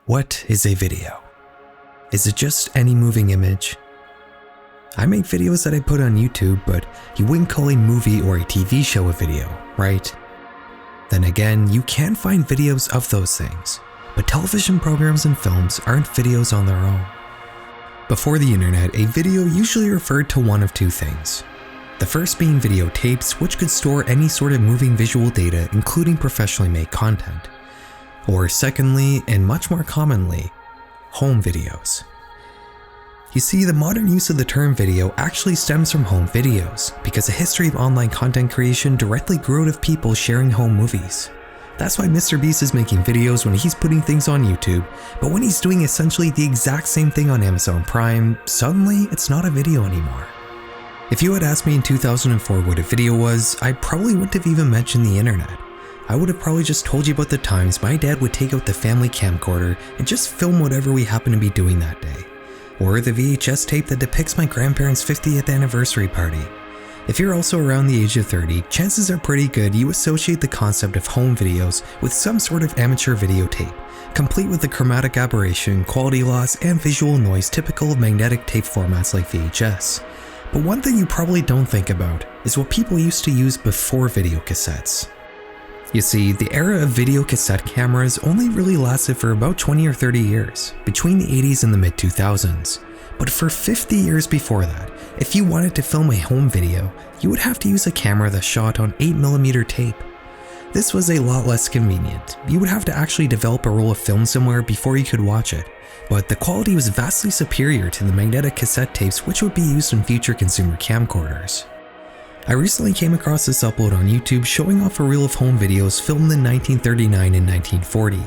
What is a video? Is it just any moving image? I make videos that I put on YouTube, but you wouldn't call a movie or a TV show a video, right? Then again, you can find videos of those things, but television programs and films aren't videos on their own. Before the internet, a video usually referred to one of two things. The first being videotapes, which could store any sort of moving visual data, including professionally made content. Or secondly, and much more commonly, home videos. You see, the modern use of the term video actually stems from home videos, because the history of online content creation directly grew out of people sharing home movies. That's why Mr. Beast is making videos when he's putting things on YouTube, but when he's doing essentially the exact same thing on Amazon Prime, suddenly it's not a video anymore. If you had asked me in 2004 what a video was, I probably wouldn't have even mentioned the internet. I would have probably just told you about the times my dad would take out the family camcorder and just film whatever we happened to be doing that day. Or the VHS tape that depicts my grandparents' 50th anniversary party. If you're also around the age of 30, chances are pretty good you associate the concept of home videos with some sort of amateur videotape, complete with the chromatic aberration, quality loss, and visual noise typical of magnetic tape formats like VHS. But one thing you probably don't think about is what people used to use before video cassettes. You see, the era of video cassette cameras only really lasted for about 20 or 30 years, between the 80s and the mid-2000s. But for 50 years before that, if you wanted to film a home video, you would have to use a camera that shot on 8mm tape. This was a lot less convenient. You would have to actually develop a roll of film somewhere before you could watch it, but the quality was vastly superior to the magnetic cassette tapes which would be used in future consumer camcorders. I recently came across this upload on YouTube showing off a reel of home videos filmed in 1939 and 1940.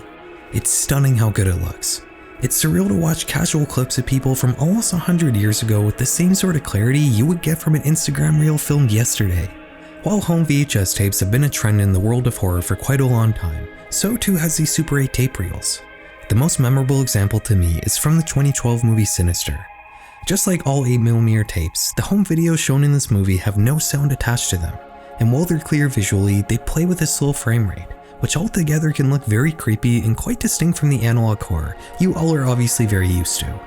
It's stunning how good it looks. It's surreal to watch casual clips of people from almost 100 years ago with the same sort of clarity you would get from an Instagram reel filmed yesterday. While home VHS tapes have been a trend in the world of horror for quite a long time, so too has these Super 8 tape reels. The most memorable example to me is from the 2012 movie Sinister. Just like all 8mm tapes, the home videos shown in this movie have no sound attached to them, and while they're clear visually, they play with a slow frame rate, which altogether can look very creepy and quite distinct from the analog horror you all are obviously very used to.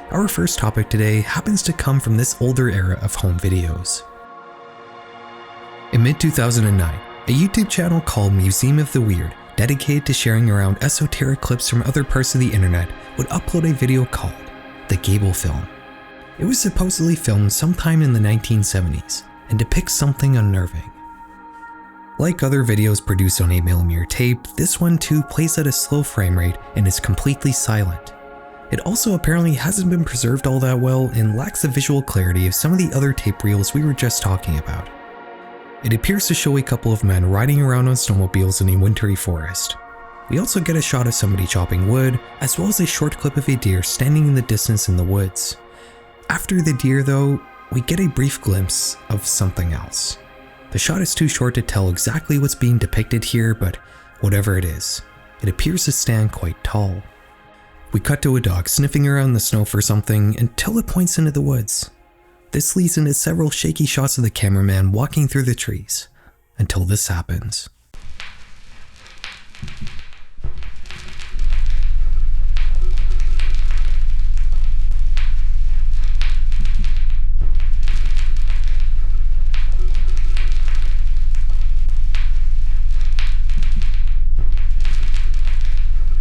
Our first topic today happens to come from this older era of home videos. In mid-2009, a YouTube channel called Museum of the Weird, dedicated to sharing around esoteric clips from other parts of the internet, would upload a video called the Gable Film. It was supposedly filmed sometime in the 1970s and depicts something unnerving. Like other videos produced on 8mm tape, this one too plays at a slow frame rate and is completely silent. It also apparently hasn't been preserved all that well and lacks the visual clarity of some of the other tape reels we were just talking about. It appears to show a couple of men riding around on snowmobiles in a wintry forest. We also get a shot of somebody chopping wood, as well as a short clip of a deer standing in the distance in the woods. After the deer though, we get a brief glimpse of something else. The shot is too short to tell exactly what's being depicted here, but whatever it is, it appears to stand quite tall. We cut to a dog sniffing around the snow for something until it points into the woods. This leads into several shaky shots of the cameraman walking through the trees, until this happens.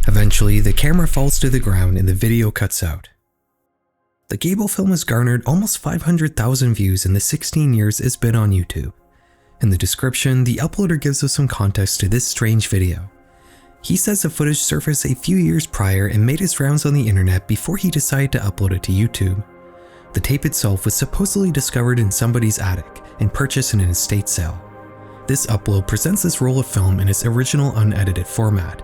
Eventually, the camera falls to the ground and the video cuts out. The Gable Film has garnered almost 500,000 views in the 16 years it's been on YouTube. In the description, the uploader gives us some context to this strange video. He says the footage surfaced a few years prior and made its rounds on the internet before he decided to upload it to YouTube. The tape itself was supposedly discovered in somebody's attic and purchased in an estate sale. This upload presents this roll of film in its original unedited format.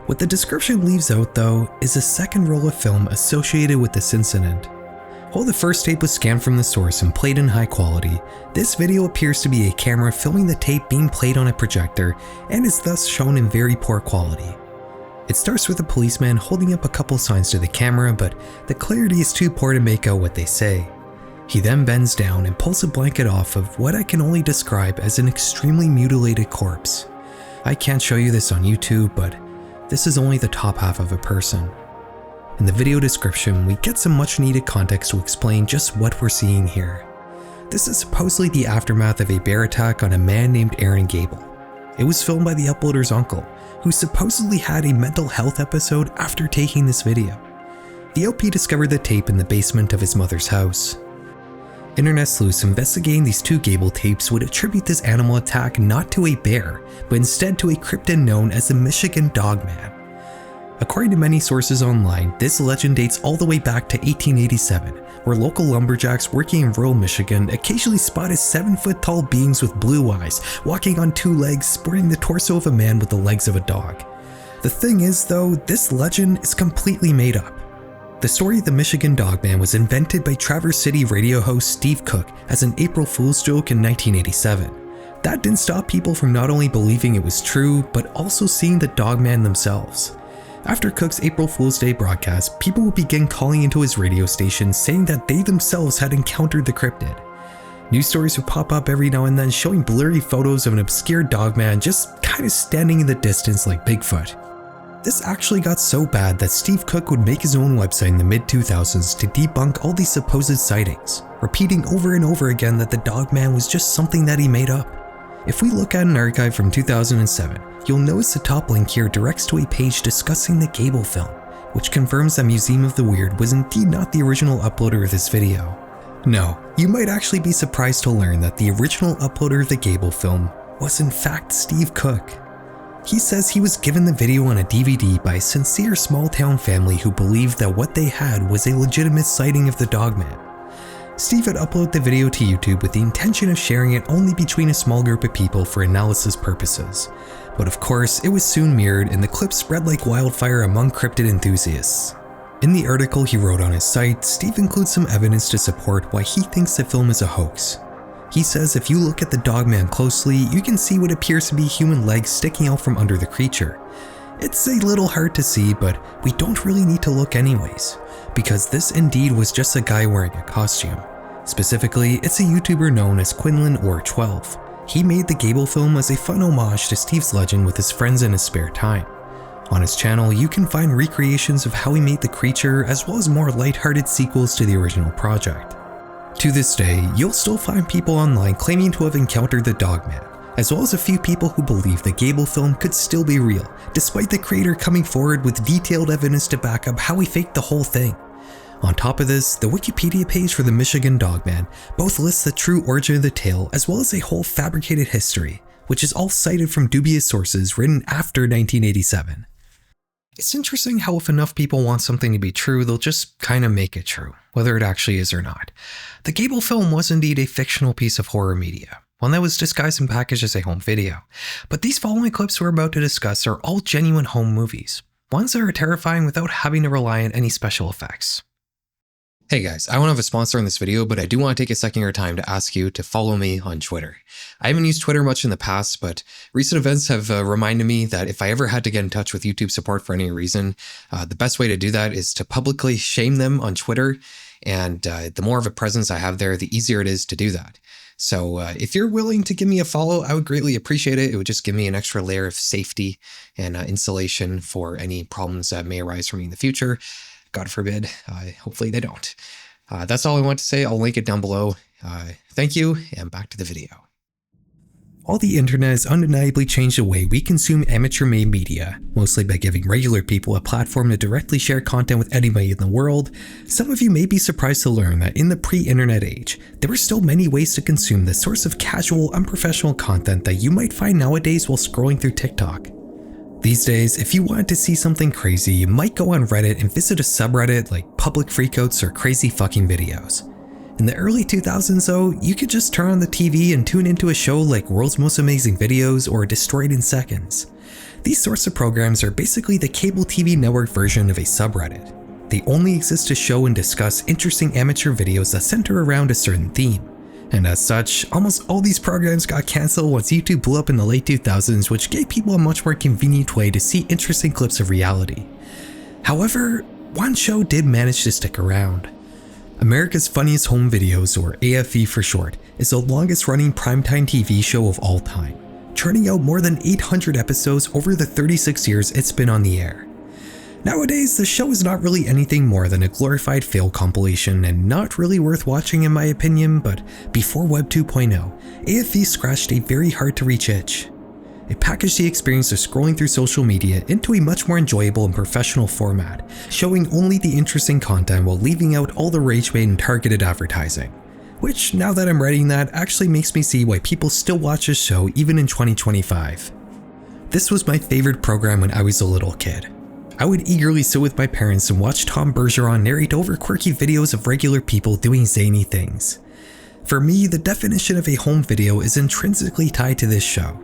What the description leaves out though is a second roll of film associated with this incident. While the first tape was scanned from the source and played in high quality, this video appears to be a camera filming the tape being played on a projector and is thus shown in very poor quality. It starts with a policeman holding up a couple signs to the camera, but the clarity is too poor to make out what they say. He then bends down and pulls a blanket off of what I can only describe as an extremely mutilated corpse. I can't show you this on YouTube, but this is only the top half of a person. In the video description, we get some much needed context to explain just what we're seeing here. This is supposedly the aftermath of a bear attack on a man named Aaron Gable. It was filmed by the uploader's uncle, who supposedly had a mental health episode after taking this video. The LP discovered the tape in the basement of his mother's house. Internet sleuths investigating these two Gable tapes would attribute this animal attack not to a bear, but instead to a cryptid known as the Michigan Dogman. According to many sources online, this legend dates all the way back to 1887, where local lumberjacks working in rural Michigan occasionally spotted 7-foot-tall beings with blue eyes, walking on two legs, sporting the torso of a man with the legs of a dog. The thing is though, this legend is completely made up. The story of the Michigan Dogman was invented by Traverse City radio host Steve Cook as an April Fool's joke in 1987. That didn't stop people from not only believing it was true, but also seeing the Dogman themselves. After Cook's April Fool's Day broadcast, people would begin calling into his radio station saying that they themselves had encountered the cryptid. News stories would pop up every now and then showing blurry photos of an obscure dogman just kind of standing in the distance like Bigfoot. This actually got so bad that Steve Cook would make his own website in the mid-2000s to debunk all these supposed sightings, repeating over and over again that the dogman was just something that he made up. If we look at an archive from 2007, you'll notice the top link here directs to a page discussing the Gable Film, which confirms that Museum of the Weird was indeed not the original uploader of this video. No, you might actually be surprised to learn that the original uploader of the Gable Film was in fact Steve Cook. He says he was given the video on a DVD by a sincere small-town family who believed that what they had was a legitimate sighting of the Dogman. Steve had uploaded the video to YouTube with the intention of sharing it only between a small group of people for analysis purposes. But of course, it was soon mirrored and the clip spread like wildfire among cryptid enthusiasts. In the article he wrote on his site, Steve includes some evidence to support why he thinks the film is a hoax. He says if you look at the Dogman closely, you can see what appears to be human legs sticking out from under the creature. It's a little hard to see, but we don't really need to look anyways, because this indeed was just a guy wearing a costume. Specifically, it's a YouTuber known as Quinlan or 12. He made the Gable Film as a fun homage to Steve's legend with his friends in his spare time. On his channel, you can find recreations of how he made the creature as well as more lighthearted sequels to the original project. To this day, you'll still find people online claiming to have encountered the Dogman, as well as a few people who believe the Gable Film could still be real, despite the creator coming forward with detailed evidence to back up how he faked the whole thing. On top of this, the Wikipedia page for the Michigan Dogman both lists the true origin of the tale as well as a whole fabricated history, which is all cited from dubious sources written after 1987. It's interesting how if enough people want something to be true, they'll just kind of make it true, whether it actually is or not. The Gable Film was indeed a fictional piece of horror media, one that was disguised and packaged as a home video. But these following clips we're about to discuss are all genuine home movies, ones that are terrifying without having to rely on any special effects. Hey guys, I won't have a sponsor in this video, but I do want to take a second of your time to ask you to follow me on Twitter. I haven't used Twitter much in the past, but recent events have reminded me that if I ever had to get in touch with YouTube support for any reason, the best way to do that is to publicly shame them on Twitter, and the more of a presence I have there, the easier it is to do that. So if you're willing to give me a follow, I would greatly appreciate it. It would just give me an extra layer of safety and insulation for any problems that may arise for me in the future. God forbid, hopefully they don't. That's all I want to say. I'll link it down below. Thank you, and back to the video. While the internet has undeniably changed the way we consume amateur-made media, mostly by giving regular people a platform to directly share content with anybody in the world, some of you may be surprised to learn that in the pre-internet age, there were still many ways to consume the sorts of casual, unprofessional content that you might find nowadays while scrolling through TikTok. These days, if you wanted to see something crazy, you might go on Reddit and visit a subreddit like Public Freakouts or Crazy Fucking Videos. In the early 2000s though, you could just turn on the TV and tune into a show like World's Most Amazing Videos or Destroyed in Seconds. These sorts of programs are basically the cable TV network version of a subreddit. They only exist to show and discuss interesting amateur videos that center around a certain theme. And as such, almost all these programs got cancelled once YouTube blew up in the late 2000s, which gave people a much more convenient way to see interesting clips of reality. However, one show did manage to stick around. America's Funniest Home Videos, or AFV for short, is the longest running primetime TV show of all time, churning out more than 800 episodes over the 36 years it's been on the air. Nowadays, the show is not really anything more than a glorified fail compilation and not really worth watching in my opinion, but before Web 2.0, AFV scratched a very hard to reach itch. It packaged the experience of scrolling through social media into a much more enjoyable and professional format, showing only the interesting content while leaving out all the rage bait and targeted advertising. Which, now that I'm writing that, actually makes me see why people still watch this show even in 2025. This was my favorite program when I was a little kid. I would eagerly sit with my parents and watch Tom Bergeron narrate over quirky videos of regular people doing zany things. For me, the definition of a home video is intrinsically tied to this show.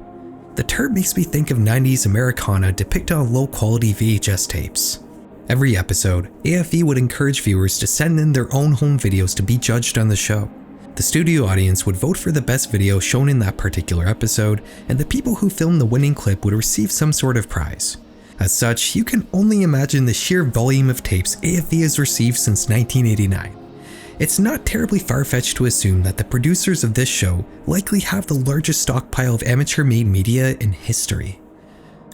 The term makes me think of 90s Americana depicted on low-quality VHS tapes. Every episode, AFV would encourage viewers to send in their own home videos to be judged on the show. The studio audience would vote for the best video shown in that particular episode, and the people who filmed the winning clip would receive some sort of prize. As such, you can only imagine the sheer volume of tapes AFV has received since 1989. It's not terribly far-fetched to assume that the producers of this show likely have the largest stockpile of amateur-made media in history.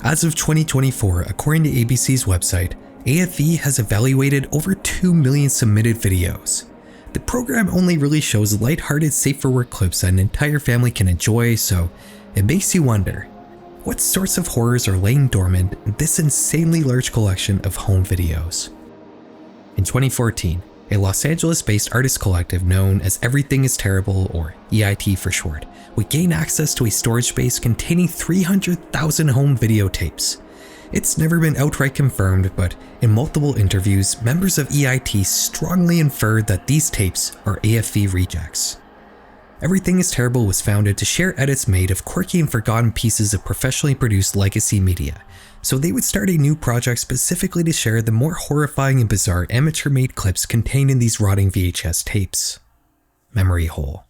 As of 2024, according to ABC's website, AFV has evaluated over 2 million submitted videos. The program only really shows lighthearted, safe-for-work clips that an entire family can enjoy, so it makes you wonder, what sorts of horrors are laying dormant in this insanely large collection of home videos? In 2014, a Los Angeles-based artist collective known as Everything is Terrible, or EIT for short, would gain access to a storage space containing 300,000 home videotapes. It's never been outright confirmed, but in multiple interviews, members of EIT strongly inferred that these tapes are AFV rejects. Everything is Terrible was founded to share edits made of quirky and forgotten pieces of professionally produced legacy media, so they would start a new project specifically to share the more horrifying and bizarre amateur-made clips contained in these rotting VHS tapes. Memory hole.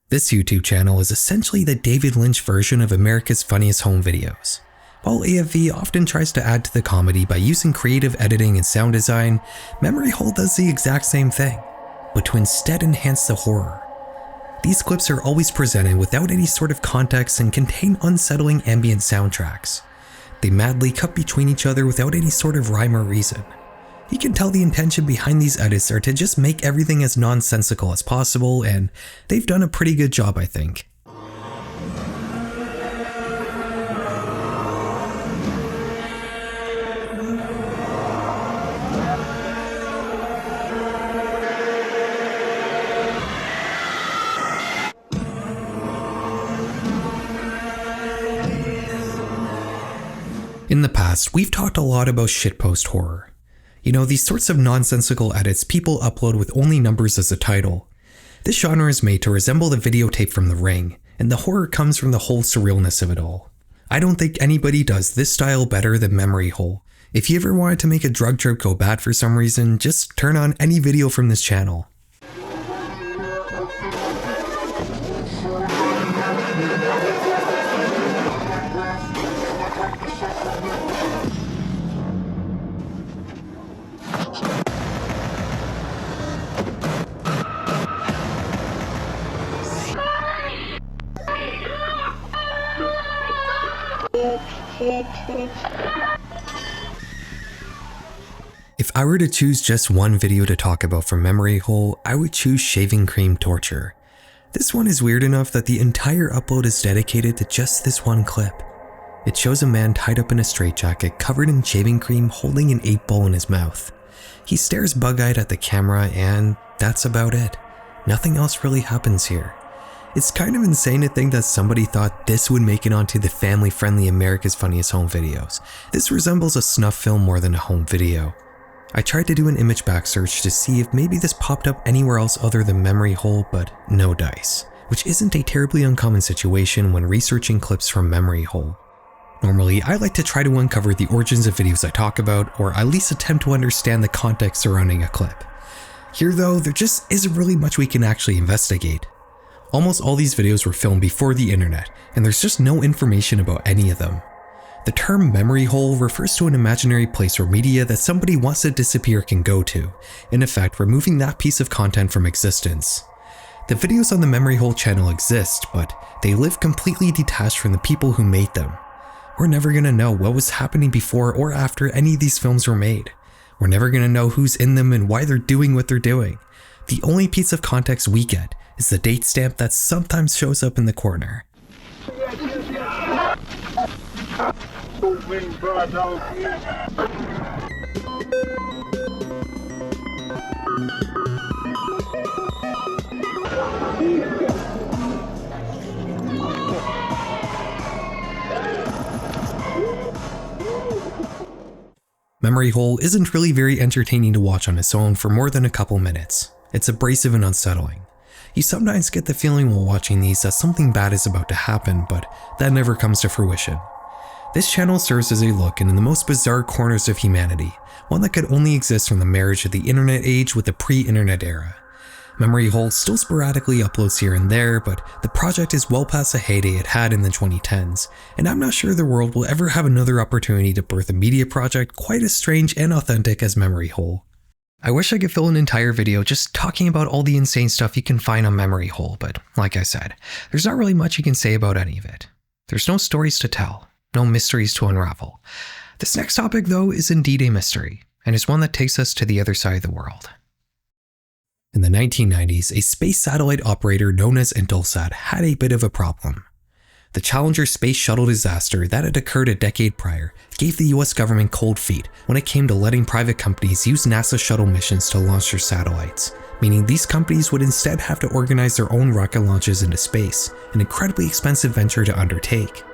This YouTube channel is essentially the David Lynch version of America's Funniest Home Videos. While AFV often tries to add to the comedy by using creative editing and sound design, Memory Hole does the exact same thing, but to instead enhance the horror. These clips are always presented without any sort of context and contain unsettling ambient soundtracks. They madly cut between each other without any sort of rhyme or reason. You can tell the intention behind these edits are to just make everything as nonsensical as possible, and they've done a pretty good job, I think. In the past, we've talked a lot about shitpost horror. You know, these sorts of nonsensical edits people upload with only numbers as a title. This genre is made to resemble the videotape from The Ring, and the horror comes from the whole surrealness of it all. I don't think anybody does this style better than Memory Hole. If you ever wanted to make a drug trip go bad for some reason, just turn on any video from this channel. If I were to choose just one video to talk about from Memory Hole, I would choose Shaving Cream Torture. This one is weird enough that the entire upload is dedicated to just this one clip. It shows a man tied up in a straitjacket covered in shaving cream holding an 8-ball in his mouth. He stares bug-eyed at the camera and that's about it. Nothing else really happens here. It's kind of insane to think that somebody thought this would make it onto the family-friendly America's Funniest Home Videos. This resembles a snuff film more than a home video. I tried to do an image back search to see if maybe this popped up anywhere else other than Memory Hole, but no dice, which isn't a terribly uncommon situation when researching clips from Memory Hole. Normally, I like to try to uncover the origins of videos I talk about, or at least attempt to understand the context surrounding a clip. Here though, there just isn't really much we can actually investigate. Almost all these videos were filmed before the internet, and there's just no information about any of them. The term memory hole refers to an imaginary place or media that somebody wants to disappear can go to, in effect removing that piece of content from existence. The videos on the memory hole channel exist, but they live completely detached from the people who made them. We're never gonna know what was happening before or after any of these films were made. We're never gonna know who's in them and why they're doing what they're doing. The only piece of context we get is the date stamp that sometimes shows up in the corner. Memory Hole isn't really very entertaining to watch on its own for more than a couple minutes. It's abrasive and unsettling. You sometimes get the feeling while watching these that something bad is about to happen, but that never comes to fruition. This channel serves as a look into the most bizarre corners of humanity, one that could only exist from the marriage of the internet age with the pre-internet era. Memory Hole still sporadically uploads here and there, but the project is well past the heyday it had in the 2010s, and I'm not sure the world will ever have another opportunity to birth a media project quite as strange and authentic as Memory Hole. I wish I could fill an entire video just talking about all the insane stuff you can find on Memory Hole, but like I said, there's not really much you can say about any of it. There's no stories to tell, no mysteries to unravel. This next topic, though, is indeed a mystery, and is one that takes us to the other side of the world. In the 1990s, a space satellite operator known as Intelsat had a bit of a problem. The Challenger space shuttle disaster that had occurred a decade prior gave the US government cold feet when it came to letting private companies use NASA shuttle missions to launch their satellites, meaning these companies would instead have to organize their own rocket launches into space, an incredibly expensive venture to undertake.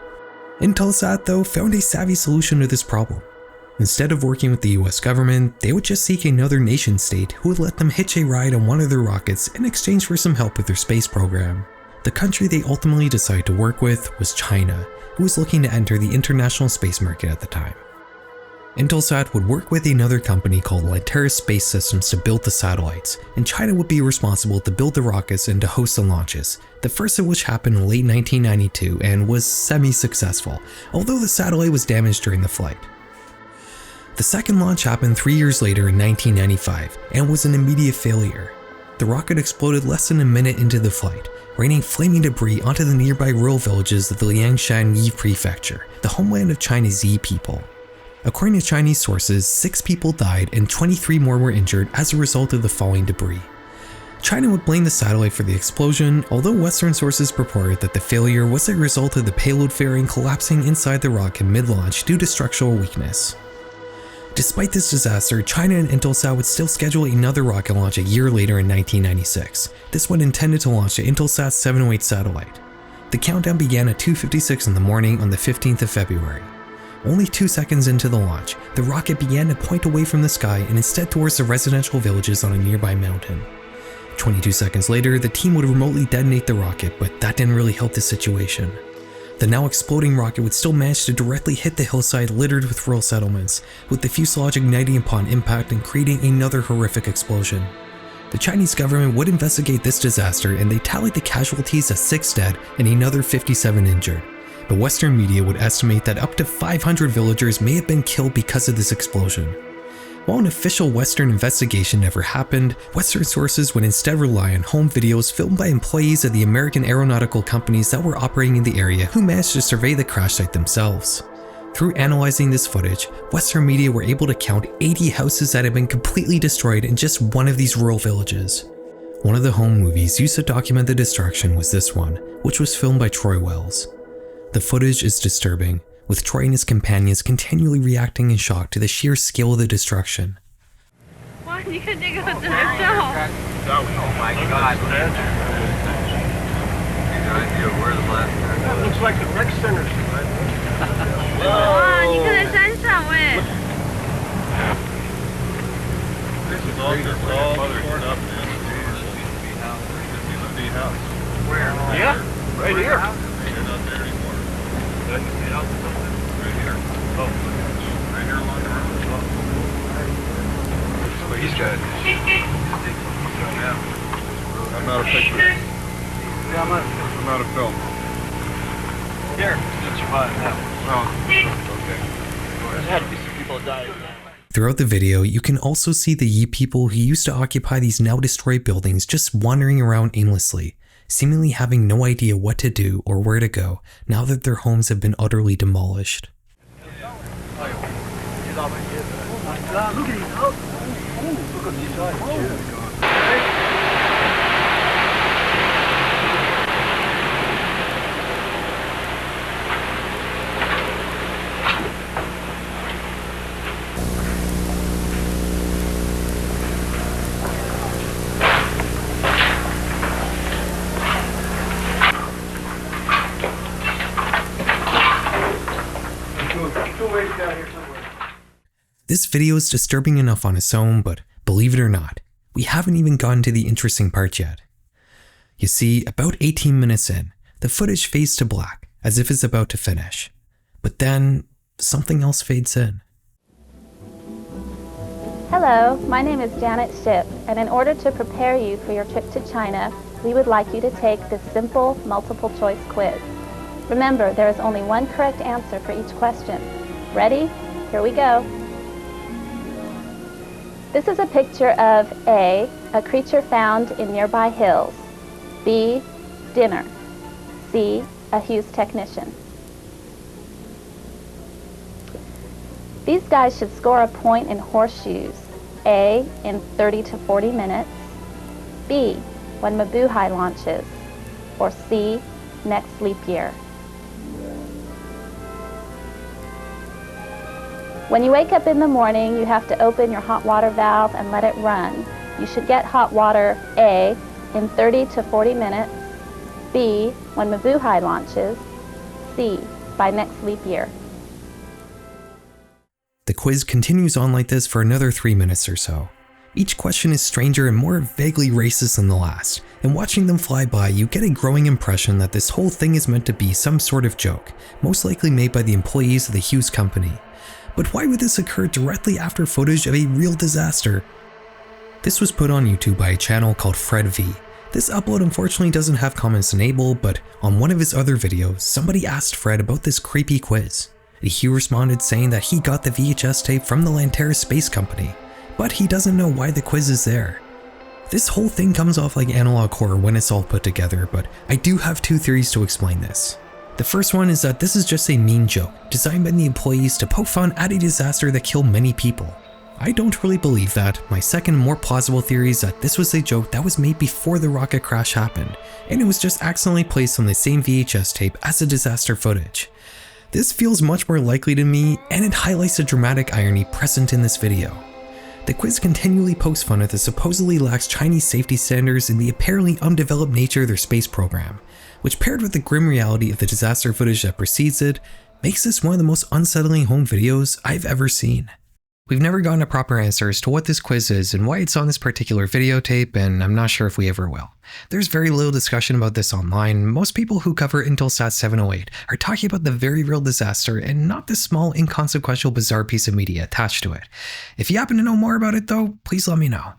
Intelsat, though, found a savvy solution to this problem. Instead of working with the US government, they would just seek another nation state who would let them hitch a ride on one of their rockets in exchange for some help with their space program. The country they ultimately decided to work with was China, who was looking to enter the international space market at the time. Intelsat would work with another company called Lanteris Space Systems to build the satellites, and China would be responsible to build the rockets and to host the launches, the first of which happened in late 1992 and was semi-successful, although the satellite was damaged during the flight. The second launch happened 3 years later in 1995 and was an immediate failure. The rocket exploded less than a minute into the flight, raining flaming debris onto the nearby rural villages of the Liangshan Yi Prefecture, the homeland of China's Yi people. According to Chinese sources, 6 people died and 23 more were injured as a result of the falling debris. China would blame the satellite for the explosion, although Western sources purported that the failure was a result of the payload fairing collapsing inside the rocket mid-launch due to structural weakness. Despite this disaster, China and Intelsat would still schedule another rocket launch a year later in 1996, this one intended to launch the Intelsat 708 satellite. The countdown began at 2:56 in the morning on the 15th of February. Only 2 seconds into the launch, the rocket began to point away from the sky and instead towards the residential villages on a nearby mountain. 22 seconds later, the team would remotely detonate the rocket, but that didn't really help the situation. The now exploding rocket would still manage to directly hit the hillside littered with rural settlements, with the fuselage igniting upon impact and creating another horrific explosion. The Chinese government would investigate this disaster and they tallied the casualties as 6 dead and another 57 injured. But Western media would estimate that up to 500 villagers may have been killed because of this explosion. While an official Western investigation never happened, Western sources would instead rely on home videos filmed by employees of the American aeronautical companies that were operating in the area who managed to survey the crash site themselves. Through analyzing this footage, Western media were able to count 80 houses that had been completely destroyed in just one of these rural villages. One of the home movies used to document the destruction was this one, which was filmed by Troy Wells. The footage is disturbing, with Troy and his companions continually reacting in shock to the sheer scale of the destruction. Wow, you can dig out the hotel. Oh my god. That looks like the rec center. Wow, 你看在山上喂。 This is all torn up, man. This is a big house. Where? Yeah, right here. They're not there anymore. Right here. Oh, right here along the road. Well, he's got it. Yeah. I'm out of picture. Yeah, I'm out of film. Here, that's your button. Throughout the video, you can also see the Yi people who used to occupy these now destroyed buildings just wandering around aimlessly, seemingly having no idea what to do or where to go now that their homes have been utterly demolished. This video is disturbing enough on its own, but believe it or not, we haven't even gotten to the interesting part yet. You see, about 18 minutes in, the footage fades to black, as if it's about to finish. But then, something else fades in. Hello, my name is Janet Shipp, and in order to prepare you for your trip to China, we would like you to take this simple multiple choice quiz. Remember, there is only one correct answer for each question. Ready? Here we go. This is a picture of A, a creature found in nearby hills, B, dinner, C, a Hughes technician. These guys should score a point in horseshoes, A, in 30 to 40 minutes, B, when Mabuhay launches, or C, next leap year. When you wake up in the morning, you have to open your hot water valve and let it run. You should get hot water A, in 30 to 40 minutes, B, when Mabuhay launches, C, by next leap year. The quiz continues on like this for another 3 minutes or so. Each question is stranger and more vaguely racist than the last, and watching them fly by, you get a growing impression that this whole thing is meant to be some sort of joke, most likely made by the employees of the Hughes company. But why would this occur directly after footage of a real disaster? This was put on YouTube by a channel called Fred V. This upload unfortunately doesn't have comments enabled, but on one of his other videos, somebody asked Fred about this creepy quiz. He responded saying that he got the VHS tape from the Lantera Space Company, but he doesn't know why the quiz is there. This whole thing comes off like analog horror when it's all put together, but I do have two theories to explain this. The first one is that this is just a mean joke, designed by the employees to poke fun at a disaster that killed many people. I don't really believe that. My second, more plausible theory is that this was a joke that was made before the rocket crash happened, and it was just accidentally placed on the same VHS tape as the disaster footage. This feels much more likely to me, and it highlights the dramatic irony present in this video. The quiz continually pokes fun at the supposedly lax Chinese safety standards and the apparently undeveloped nature of their space program, which paired with the grim reality of the disaster footage that precedes it, makes this one of the most unsettling home videos I've ever seen. We've never gotten a proper answer as to what this quiz is and why it's on this particular videotape, and I'm not sure if we ever will. There's very little discussion about this online. Most people who cover Intelsat 708 are talking about the very real disaster and not this small, inconsequential, bizarre piece of media attached to it. If you happen to know more about it though, please let me know.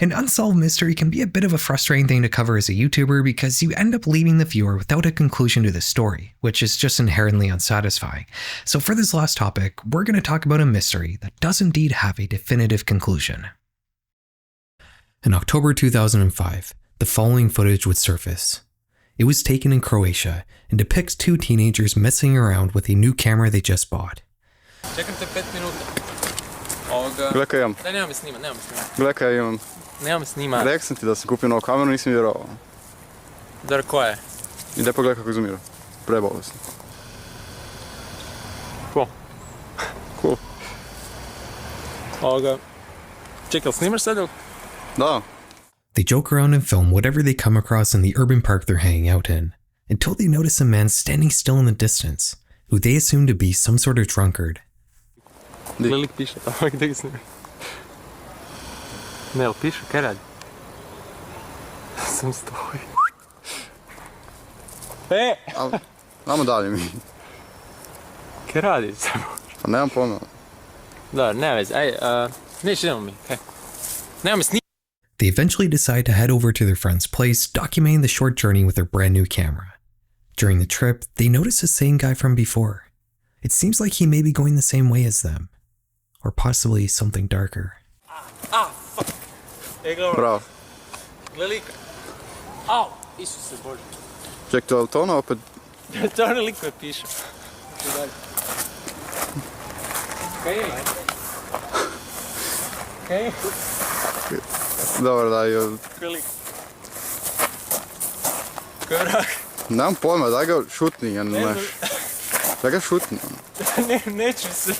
An unsolved mystery can be a bit of a frustrating thing to cover as a YouTuber because you end up leaving the viewer without a conclusion to the story, which is just inherently unsatisfying. So for this last topic, we're going to talk about a mystery that does indeed have a definitive conclusion. In October 2005, the following footage would surface. It was taken in Croatia and depicts two teenagers messing around with a new camera they just bought. Čekam te 5 minuta. Gle kaj imam. Daj, nemoj me snimat, nemoj me snimat. Gle kaj imam. Nemoj me snimat. Rekao sam ti da sam kupio novu kameru, nisam vjerovao. Dar koja je? I daj pogledaj kako izumira. Prebolesno. Ko? Cool. Čekaj, snimaš sad ili? Da. They joke around and film whatever they come across in the urban park they're hanging out in, until they notice a man standing still in the distance, who they assume to be some sort of drunkard. Lik piše, tamo gdje ga snima. Ne, ali piše, kaj radi? Sam stoji. Namo dalje mi. Kaj radi samo? Pa nemam pojma. Da, ne vez, neće idemo mi, kaj? Nemoj me snimati. They eventually decide to head over to their friend's place, documenting the short journey with their brand new camera. During the trip, they notice the same guy from before. It seems like he may be going the same way as them. Or possibly something darker. Fuck. Bravo. Lika. Au, Isuse Bože. Ček, to ono opet... To je ono lik koje piše. Kaj? Dobar, daj. Kaj lik? Kaj vrag? Nemam pojma, daj ga šutni, znaš. Daj ga šutni. Neću se.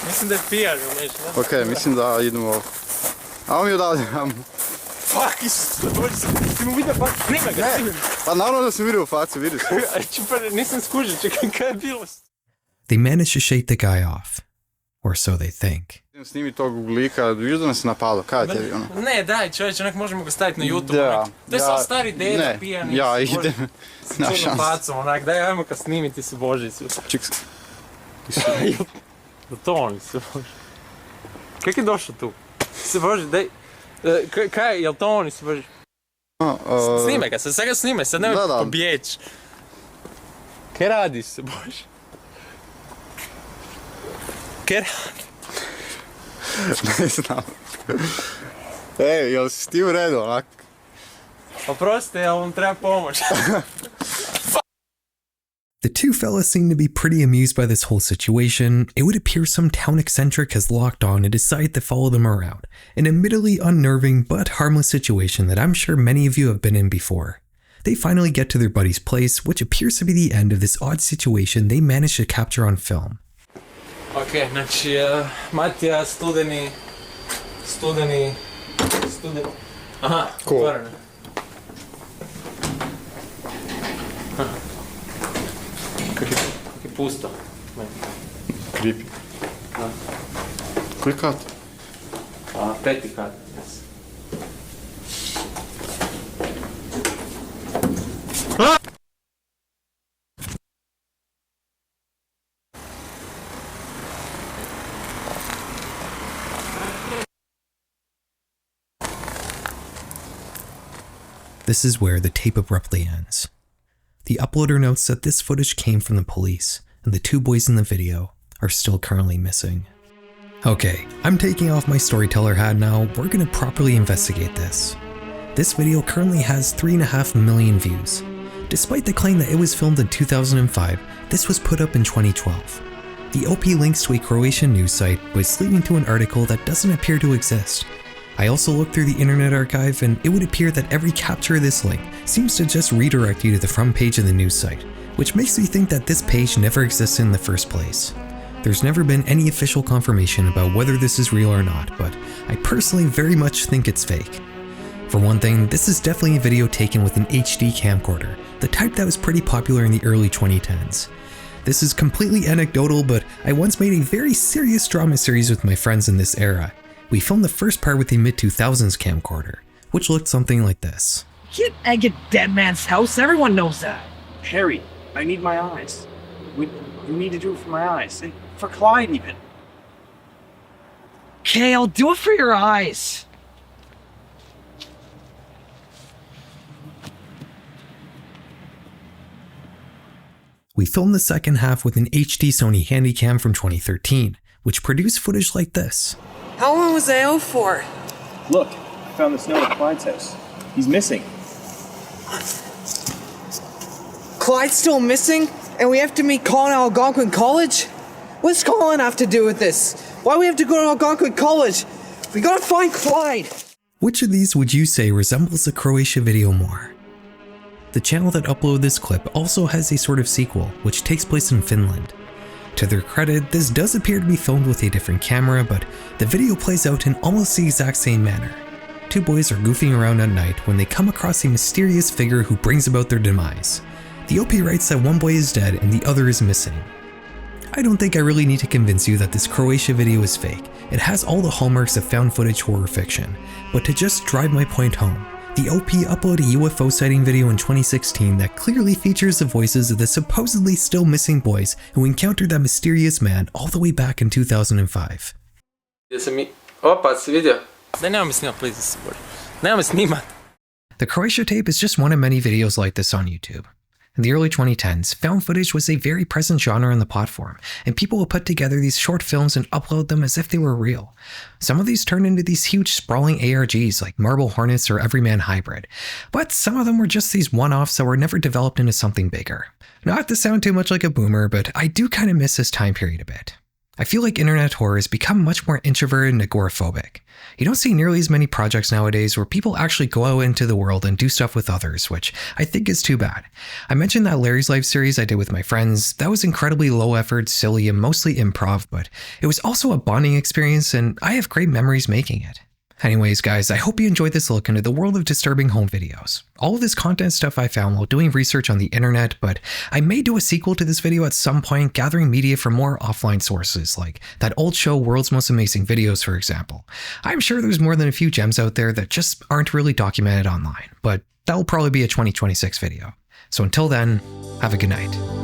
Mislim da je pijan, nešto. Okej, mislim da idemo... Ajmo mi odavde, ajmo. Fuck, Isuse Bože, ti mu vidio facu, snima ga, snima ga. Pa naravno da sam vidio facu, vidiš. Nisam skužio, čekaj, kaj je bilo? They manage to shake the guy off. Or so they think. Idem snimi tog lika, vidiš da nas je napalo, kaj je tebi ono? Ne, daj čovječe, onak možemo ga staviti na YouTube, Da, onak. To je samo stari deda, pijani. Ja idem, S čudnom facom, onak, daj, ajmo ga snimiti se Bože, Isuse. Ček, Da to oni se Bože. Kak je došao tu? Se Bože, daj, kaj, jel to oni se Bože? Snime ga, sad ga snime, sad nemoj pobjeći. Kaj radiš se Bože? Kaj radiš? ne znam. Ej, jel si ti u redu, onak? Oprostite, jel vam treba pomoć? The two fellas seem to be pretty amused by this whole situation. It would appear some town eccentric has locked on and decided to follow them around. An admittedly unnerving but harmless situation that I'm sure many of you have been in before. They finally get to their buddy's place, which appears to be the end of this odd situation they managed to capture on film. Ok, znači, Matija, studeni... Aha, otvoreno. Kak je pusto. Creepy. Koji kat? 5. kat. This is where the tape abruptly ends. The uploader notes that this footage came from the police, and the two boys in the video are still currently missing. Okay, I'm taking off my storyteller hat now. We're gonna properly investigate this. This video currently has 3.5 million views. Despite the claim that it was filmed in 2005, this was put up in 2012. The OP links to a Croatian news site was leading to an article that doesn't appear to exist. I also looked through the Internet Archive and it would appear that every capture of this link seems to just redirect you to the front page of the news site, which makes me think that this page never existed in the first place. There's never been any official confirmation about whether this is real or not, but I personally very much think it's fake. For one thing, this is definitely a video taken with an HD camcorder, the type that was pretty popular in the early 2010s. This is completely anecdotal, but I once made a very serious drama series with my friends in this era. We filmed the first part with a mid-2000s camcorder, which looked something like this. Can't egg a dead man's house, everyone knows that. Harry, I need my eyes. You need to do it for my eyes, and for Clyde even. Okay, I'll do it for your eyes. We filmed the second half with an HD Sony Handycam from 2013, which produced footage like this. How long was I out for? Look, I found the snow at Clyde's house. He's missing. Clyde's still missing? And we have to meet Colin at Algonquin College? What's Colin have to do with this? Why do we have to go to Algonquin College? We gotta find Clyde! Which of these would you say resembles the Croatia video more? The channel that uploaded this clip also has a sort of sequel, which takes place in Finland. To their credit, this does appear to be filmed with a different camera, but the video plays out in almost the exact same manner. Two boys are goofing around at night when they come across a mysterious figure who brings about their demise. The OP writes that one boy is dead and the other is missing. I don't think I really need to convince you that this Croatia video is fake. It has all the hallmarks of found footage horror fiction, but to just drive my point home, the OP uploaded a UFO sighting video in 2016 that clearly features the voices of the supposedly still missing boys who encountered that mysterious man all the way back in 2005. Opa, si vidio? Daj, nemoj me snimat, please. Nemoj me snimat. The Croatia Tape is just one of many videos like this on YouTube. In the early 2010s, found footage was a very present genre in the platform, and people would put together these short films and upload them as if they were real. Some of these turned into these huge sprawling ARGs like Marble Hornets or Everyman Hybrid, but some of them were just these one-offs that were never developed into something bigger. Not to sound too much like a boomer, but I do kind of miss this time period a bit. I feel like internet horror has become much more introverted and agoraphobic. You don't see nearly as many projects nowadays where people actually go out into the world and do stuff with others, which I think is too bad. I mentioned that Larry's Life series I did with my friends. That was incredibly low effort, silly, and mostly improv, but it was also a bonding experience, and I have great memories making it. Anyways, guys, I hope you enjoyed this look into the world of disturbing home videos. All of this content stuff I found while doing research on the internet, but I may do a sequel to this video at some point, gathering media from more offline sources, like that old show World's Most Amazing Videos, for example. I'm sure there's more than a few gems out there that just aren't really documented online, but that'll probably be a 2026 video. So until then, have a good night.